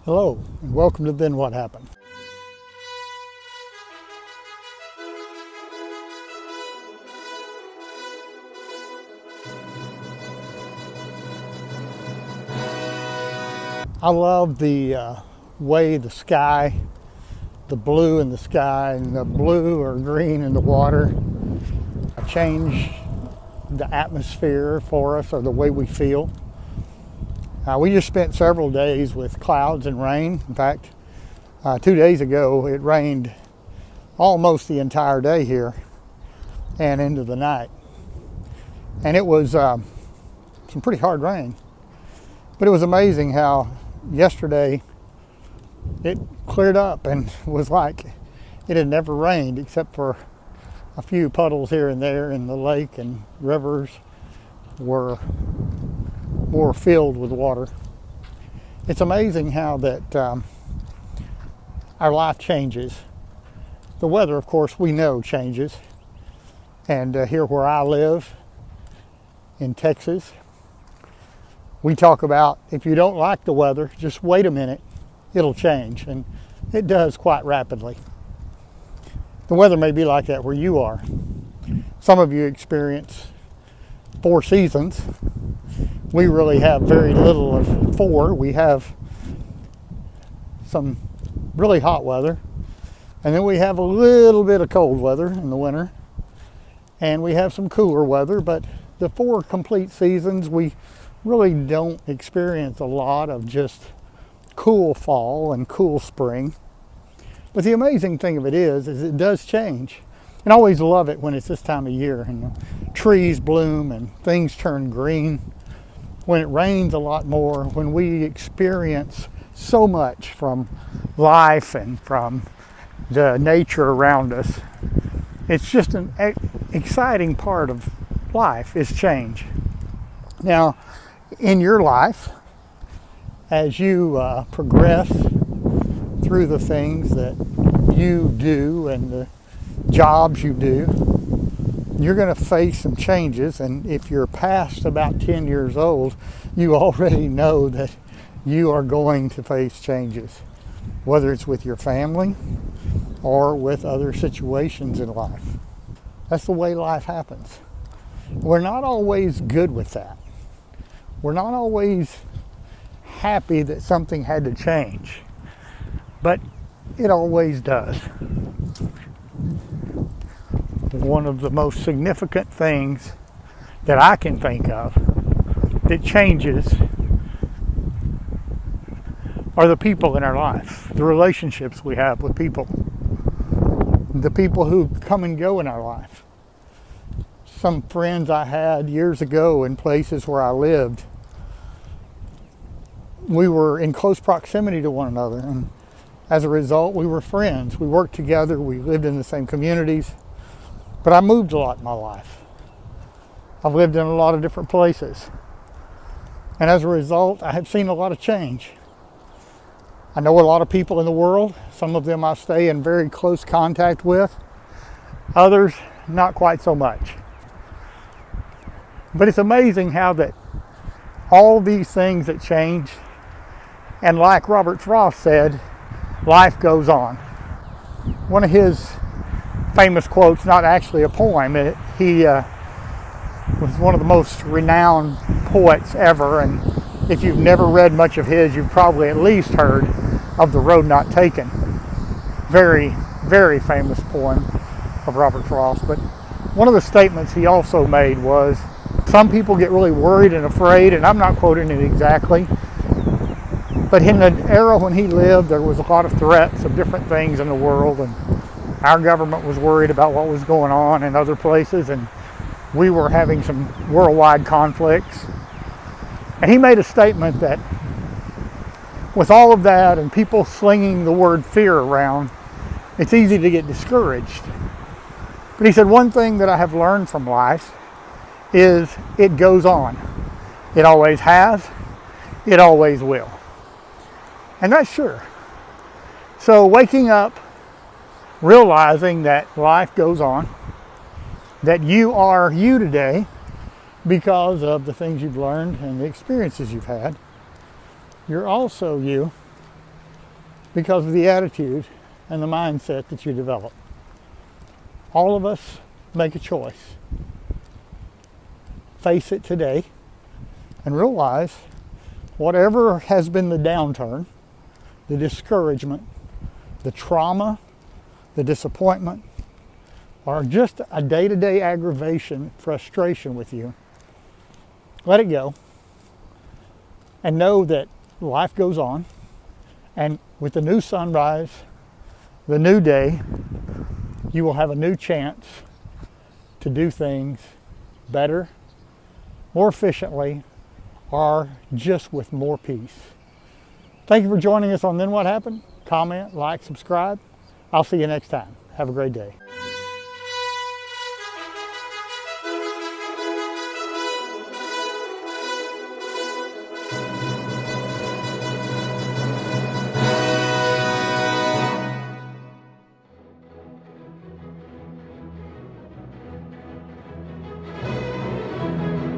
Hello, and welcome to Then What Happened. I love the way the sky, the blue in the sky and the blue or green in the water change the atmosphere for us or the way we feel. We just spent several days with clouds and rain. In fact, 2 days ago it rained almost the entire day here and into the night. And it was some pretty hard rain. But it was amazing how yesterday it cleared up and was like it had never rained except for a few puddles here and there in the lake, and rivers were more filled with water. It's amazing how that our life changes. The weather, of course, we know changes. And here where I live in Texas, we talk about if you don't like the weather, just wait a minute, it'll change. And it does quite rapidly. The weather may be like that where you are. Some of you experience 4 seasons. We really have very little of 4. We have some really hot weather, and then we have a little bit of cold weather in the winter, and we have some cooler weather. But the 4 complete seasons, we really don't experience a lot of just cool fall and cool spring. But the amazing thing of it is it does change. And I always love it when it's this time of year and the trees bloom and things turn green. When it rains a lot more, when we experience so much from life and from the nature around us. It's just an exciting part of life is change. Now, in your life, as you progress through the things that you do and the jobs you do, you're going to face some changes. And if you're past about 10 years old, you already know that you are going to face changes, whether it's with your family or with other situations in life. That's the way life happens. We're not always good with that. We're not always happy that something had to change, but it always does. One of the most significant things that I can think of that changes are the people in our life, the relationships we have with people, the people who come and go in our life. Some friends I had years ago in places where I lived, we were in close proximity to one another, and as a result, we were friends. We worked together, we lived in the same communities, but I moved a lot in my life. I've lived in a lot of different places, and as a result, I have seen a lot of change. I know a lot of people in the world. Some of them I stay in very close contact with. Others, not quite so much. But it's amazing how that all these things that change, and like Robert Frost said, life goes on. One of his famous quotes, not actually a poem, he was one of the most renowned poets ever, and if you've never read much of his, you've probably at least heard of The Road Not Taken. Very, very famous poem of Robert Frost. But one of the statements he also made was, some people get really worried and afraid, and I'm not quoting it exactly, but in the era when he lived, there was a lot of threats of different things in the world, and our government was worried about what was going on in other places, and we were having some worldwide conflicts. And he made a statement that with all of that and people slinging the word fear around, it's easy to get discouraged. But he said, one thing that I have learned from life is it goes on. It always has. It always will. And that's sure. So waking up, realizing that life goes on, that you are you today because of the things you've learned and the experiences you've had. You're also you because of the attitude and the mindset that you develop. All of us make a choice. Face it today and realize whatever has been the downturn, the discouragement, the trauma, the disappointment, or just a day-to-day aggravation, frustration with you, let it go and know that life goes on, and with the new sunrise, the new day, you will have a new chance to do things better, more efficiently, or just with more peace. Thank you for joining us on Then What Happened. Comment, like, subscribe. I'll see you next time. Have a great day.